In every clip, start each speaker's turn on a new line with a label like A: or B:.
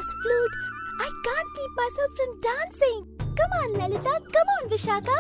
A: this flute. I can't keep myself from dancing. Come on, Lalita. Come on, Vishaka.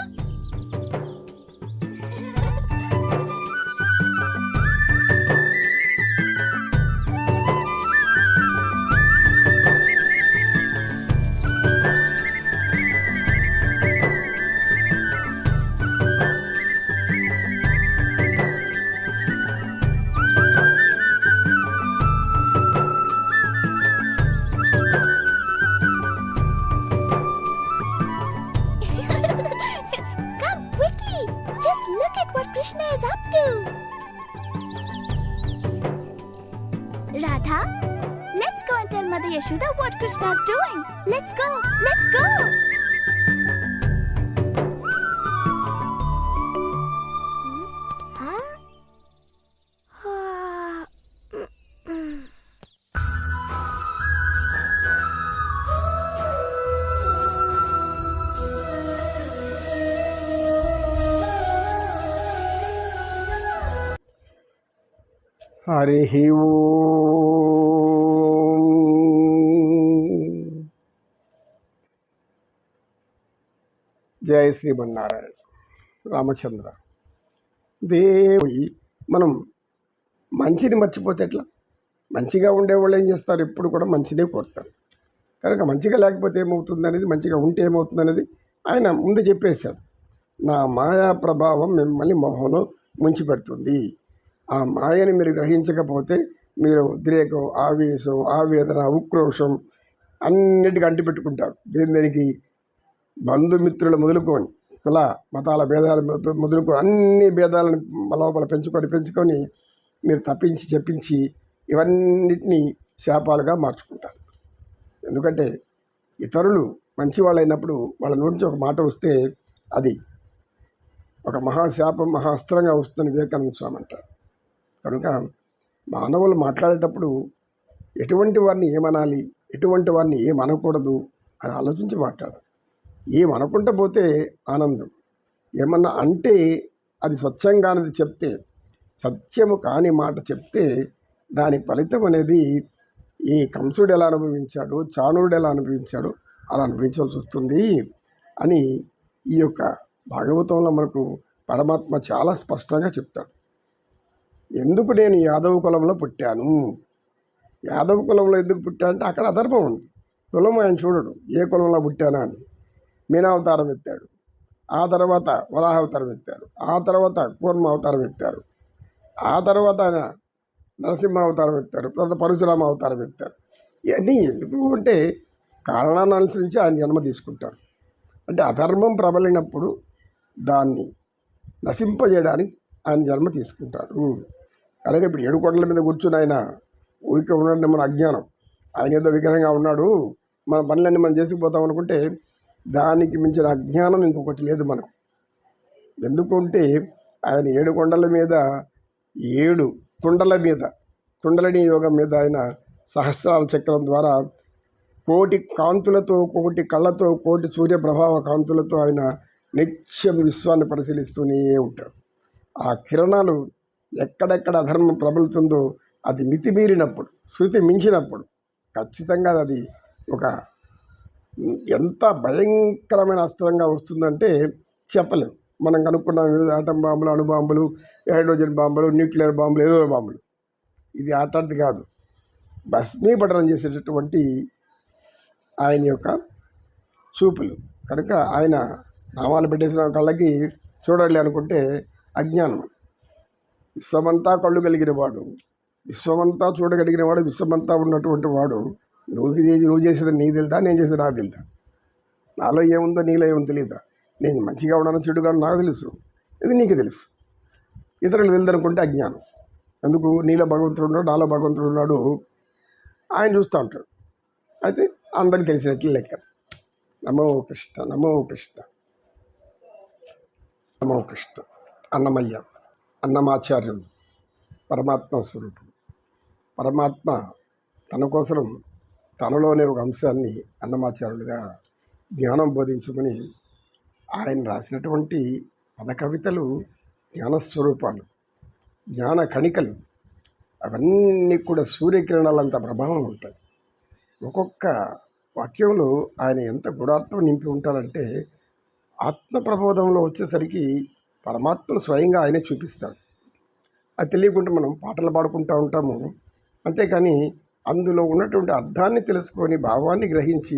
A: Krishna is up to. Radha, let's go and tell Mother Yashoda what Krishna is doing. Let's go. Let's go.
B: Hari ఓం. జై శ్రీమన్నారాయణ. రామచంద్ర దేవి. మనం మంచిని మర్చిపోతే ఎట్లా? మంచిగా ఉండేవాళ్ళు ఏం చేస్తారు? ఎప్పుడు కూడా మంచినే కోరుతారు. కనుక మంచిగా లేకపోతే ఏమవుతుంది అనేది, మంచిగా ఉంటే ఏమవుతుంది అనేది ఆయన ముందు చెప్పేశాడు. నా మాయా ప్రభావం మిమ్మల్ని మోహంలో ముంచిపెడుతుంది. ఆ మాయని మీరు గ్రహించకపోతే మీరు ఉద్రేకం, ఆవేశం, ఆవేదన, ఉక్రోషం అన్నిటికీ అంటిపెట్టుకుంటారు. దేనికి? బంధుమిత్రులు మొదలుకొని, కుల మతాల భేదాలు మొదలుకొని అన్ని భేదాలను లోపల పెంచుకొని మీరు తప్పించి చెప్పించి ఇవన్నిటినీ శాపాలుగా మార్చుకుంటారు. ఎందుకంటే ఇతరులు మంచివాళ్ళు అయినప్పుడు వాళ్ళ నుంచి ఒక మాట వస్తే అది ఒక మహాశాపం, మహాస్త్రంగా వస్తుందని వివేకానంద స్వామి అంటారు. కనుక మానవులు మాట్లాడేటప్పుడు ఎటువంటి వారిని ఏమనాలి, ఎటువంటి వారిని ఏమనకూడదు అని ఆలోచించి మాట్లాడాలి. ఏమనకుండా పోతే ఆనందం, ఏమన్నా అంటే అది స్వచ్ఛంగానది చెప్తే, సత్యము కాని మాట చెప్తే దాని ఫలితం అనేది ఈ కంసుడు ఎలా అనుభవించాడు, చాణుడు ఎలా అనుభవించాడు అలా అనుభవించాల్సి వస్తుంది అని ఈ యొక్క భాగవతంలో మనకు పరమాత్మ చాలా స్పష్టంగా చెప్తాడు. ఎందుకు నేను యాదవ కులంలో పుట్టాను, యాదవ కులంలో ఎందుకు పుట్టా అంటే అక్కడ అధర్మం ఉంది. కులం ఆయన చూడడు, ఏ కులంలో పుట్టానా అని. మీనావతారం ఎత్తాడు, ఆ తర్వాత వరాహావతారం ఎత్తారు, ఆ తర్వాత కూర్మ అవతారం ఎత్తారు, ఆ తర్వాత ఆయన నరసింహ అవతారం ఎత్తారు, తర్వాత పరశురామ అవతారం ఎత్తారు. ఇవన్నీ ఎందుకు అంటే కారణాన్ని అనుసరించి ఆయన జన్మ తీసుకుంటారు. అంటే అధర్మం ప్రబలినప్పుడు దాన్ని నశింపజేయడానికి ఆయన జన్మ తీసుకుంటారు. అలాగే ఇప్పుడు 7 కొండల మీద కూర్చుని ఆయన ఊరికే ఉన్నాడు, మన అజ్ఞానం. ఆయన ఏదో విగ్రహంగా ఉన్నాడు, మన పనులన్నీ మనం చేసుకుపోతాం అనుకుంటే దానికి మించిన అజ్ఞానం ఇంకొకటి లేదు మనకు. ఎందుకంటే ఆయన 7 కొండల మీద 7 కుండల మీద, కుండలిని యోగం మీద ఆయన సహస్రాల చక్రం ద్వారా కోటి కాంతులతో, కోటి కళ్ళతో, కోటి సూర్యప్రభావ కాంతులతో ఆయన నిత్యం విశ్వాన్ని పరిశీలిస్తూనే ఉంటాడు. ఆ కిరణాలు ఎక్కడెక్కడ అధర్మం ప్రబలుతుందో అది మితిమీరినప్పుడు, శృతి మించినప్పుడు ఖచ్చితంగా అది ఒక ఎంత భయంకరమైన అస్త్రంగా వస్తుందంటే చెప్పలేం. మనం కనుక్కున్నాం ఆటం బాంబులు, అణుబాంబులు, హైడ్రోజన్ బాంబులు, న్యూక్లియర్ బాంబులు, ఏదో బాంబులు. ఇది అట్లాంటిది కాదు. భస్మీపటనం చేసేటటువంటి ఆయన యొక్క చూపులు. కనుక ఆయన నామాలు పెట్టేసిన కళ్ళకి చూడాలి అనుకుంటే అజ్ఞానం. విశ్వమంతా కళ్ళు కలిగిన వాడు, విశ్వమంతా చూడగలిగిన వాడు, విశ్వమంతా ఉన్నటువంటి వాడు నువ్వు చేసేది నీ తెలుదా, నేను చేసేది నాకు తెలుదా? నాలో ఏముందో నీలో ఏముందో తెలియదా? నేను మంచిగా ఉన్నాను, చెడుగా నాకు తెలుసు, ఇది నీకు తెలుసు. ఇతరులు తెలియదనుకుంటే అజ్ఞానం. ఎందుకు? నీలో భగవంతుడు ఉన్నాడు, నాలో భగవంతుడు ఉన్నాడు, ఆయన చూస్తూ ఉంటాడు. అయితే అందరికి తెలిసినట్లు లెక్క. నమో కృష్ణ, నమో కృష్ణ, నమో కృష్ణ. అన్నమయ్య, అన్నమాచార్యులు పరమాత్మ స్వరూపుడు. పరమాత్మ తన కోసం తనలోనే ఒక అంశాన్ని అన్నమాచార్యులుగా జ్ఞానం బోధించుకొని ఆయన రాసినటువంటి పద కవితలు జ్ఞానస్వరూపాలు, జ్ఞాన కణికలు. అవన్నీ కూడా సూర్యకిరణాలంత ప్రభావం ఉంటాయి. ఒక్కొక్క వాక్యంలో ఆయన ఎంత గుణార్థం నింపి ఉంటారంటే ఆత్మ ప్రబోధంలో వచ్చేసరికి పరమాత్మను స్వయంగా ఆయనే చూపిస్తాడు. అది తెలియకుండా మనం పాటలు పాడుకుంటూ ఉంటాము. అంతేకాని అందులో ఉన్నటువంటి అర్థాన్ని తెలుసుకొని భావాన్ని గ్రహించి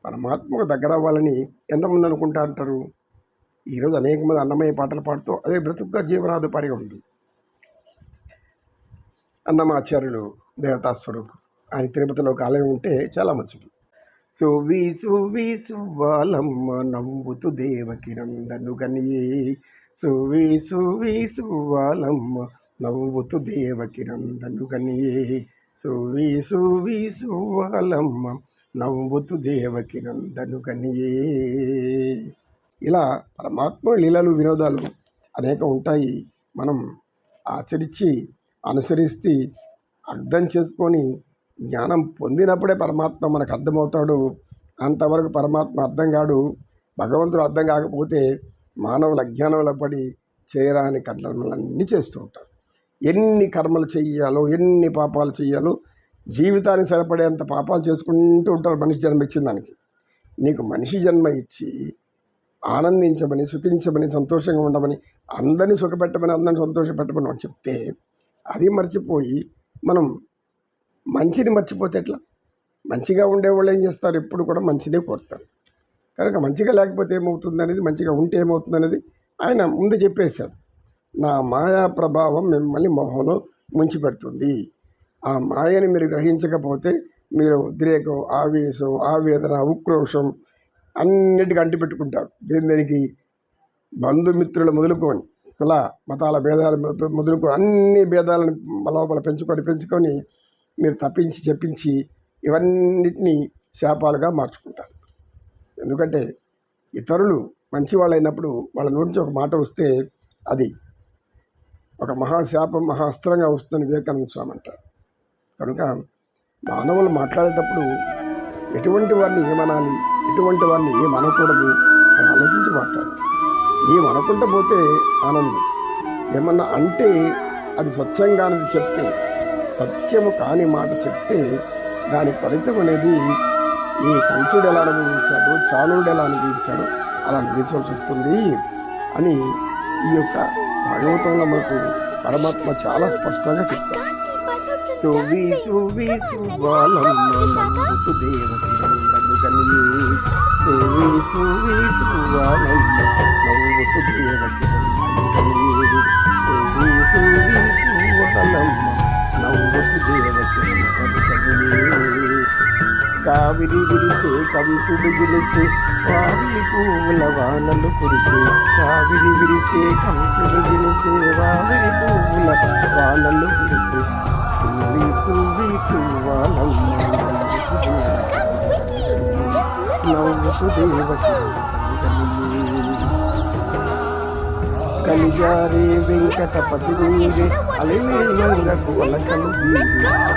B: పరమాత్మకు దగ్గర అవ్వాలని ఎంతమంది అనుకుంటా అంటారు. ఈరోజు అనేక మంది అన్నమయ్య పాటలు పాడుతూ అదే బ్రతుకుగా జీవనాధిపారిగా ఉంది. అన్నమాచార్యులు దేవతాస్వరూపు, ఆయన తిరుపతిలో ఒక ఆలయం ఉంటే చాలా మంచిది. సువి సువి సువ్వాలమ్మ నవ్వుతూ దేవకి నందను కనియే, సువి సువి సువ్వాలమ్మ నవ్వుతూ దేవకి నందను కనియే, సువి సువి సువ్వాలమ్మ నవ్వుతూ దేవకి నందను కనియే. ఇలా పరమాత్మ లీలలు వినోదాలు అనేక ఉంటాయి. మనం ఆచరించి అనుసరిస్తే అర్థం చేసుకొని జ్ఞానం పొందినప్పుడే పరమాత్మ మనకు అర్థమవుతాడు. అంతవరకు పరమాత్మ అర్థం కాడు. భగవంతుడు అర్థం కాకపోతే మానవుల అజ్ఞానంలో పడి చేయరాని కర్మలన్నీ చేస్తూ ఉంటారు. ఎన్ని కర్మలు చెయ్యాలో, ఎన్ని పాపాలు చెయ్యాలో, జీవితానికి సరిపడేంత పాపాలు చేసుకుంటూ ఉంటారు మనిషి జన్మ ఇచ్చిన దానికి. నీకు మనిషి జన్మ ఇచ్చి ఆనందించమని, సుఖించమని, సంతోషంగా ఉండమని, అందరినీ సుఖపెట్టమని, అందరిని సంతోషపెట్టమని అని చెప్తే అది మర్చిపోయి మనం మంచిని మర్చిపోతే ఎట్లా? మంచిగా ఉండేవాళ్ళు ఏం చేస్తారు? ఎప్పుడు కూడా మంచినే కోరుతారు. కనుక మంచిగా లేకపోతే ఏమవుతుంది అనేది, మంచిగా ఉంటే ఏమవుతుంది అనేది ఆయన ముందు చెప్పేశాడు. నా మాయా ప్రభావం మిమ్మల్ని మోహంలో ముంచిపెడుతుంది. ఆ మాయని మీరు గ్రహించకపోతే మీరు ఉద్రేకం, ఆవేశం, ఆవేదన, ఉక్రోషం అన్నిటికీ అంటిపెట్టుకుంటారు. దేనికి? బంధుమిత్రులు మొదలుకొని, కుల మతాల భేదాలు మొదలుకొని అన్ని భేదాలను లోపల పెంచుకొని మీరు తప్పించి చెప్పించి ఇవన్నిటినీ శాపాలుగా మార్చుకుంటారు. ఎందుకంటే ఇతరులు మంచి వాళ్ళైనప్పుడు వాళ్ళ నుంచి ఒక మాట వస్తే అది ఒక మహాశాపం, మహాస్త్రంగా వస్తుందని వివేకానంద స్వామి అంటారు. కనుక మానవులు మాట్లాడేటప్పుడు ఎటువంటి వారిని ఏమనాలి, ఎటువంటి వారిని ఏమనకూడదు అని ఆలోచించి మాట్లాడాలి. ఏమనకుండా పోతే ఆనందం, ఏమన్నా అంటే అది స్వచ్ఛంగానది చెప్తే, సత్యము కాని మాట చెప్తే దాని ఫలితం అనేది ఈ కంసుడు ఎలా అనుభవించాడు, చాణుడు ఎలా అనుభవించాడు అలా అనుభవించాల్సి వస్తుంది అని ఈ యొక్క భాగవతంలో మనకు పరమాత్మ చాలా స్పష్టంగా చెప్తారు. సువి సువి సువ్వాలమ్మ నవ్వుతూ దేవకి నందను కనియే, సువి సువి సువ్వాలమ్మ నవ్వుతూ దేవకి నందను కనియే, సువి సువి సువ్వాలమ్మ నవ్వుతూ దేవకి నందను కనియే. కావిరి విరిసే కంసుడు గెలిసే, వారి పువ్వుల వానలు కురిసే, కావిరి విరిసే కంసుడు గెలిసే, వారి పువ్వుల వానలు కురిసే, సువి సువి సువ్వాలమ్మ నవ్వుతూ దేవకి కలిజారే వెంకటపతి మీరే అలమేల్మంగకు అలకలు వీరే,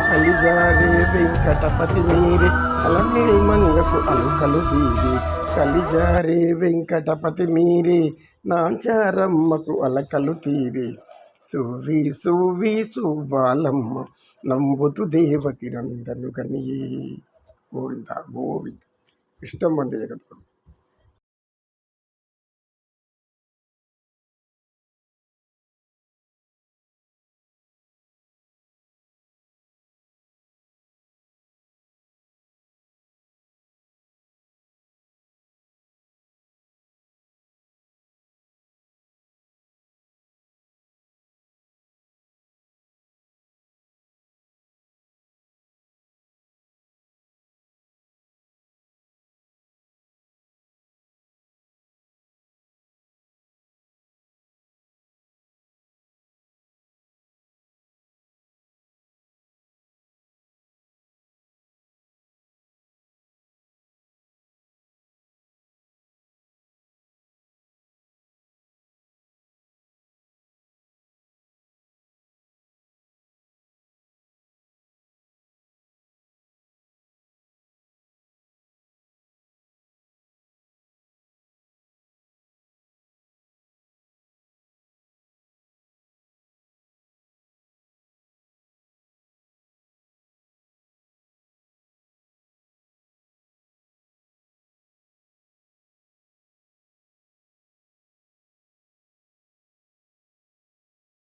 B: కలిజారే వెంకటపతి మీరే అలమేల్మంగకు అలకలు వీరే, కలిజారే వెంకటపతి మీరే నాచారమ్మకు అలకలు తీరే, సువి సువి సువ్వాలమ్మ నవ్వుతూ దేవకి నందను కనియే. గోవింద గోవింద. ఇష్టం వందే జగద్గురు.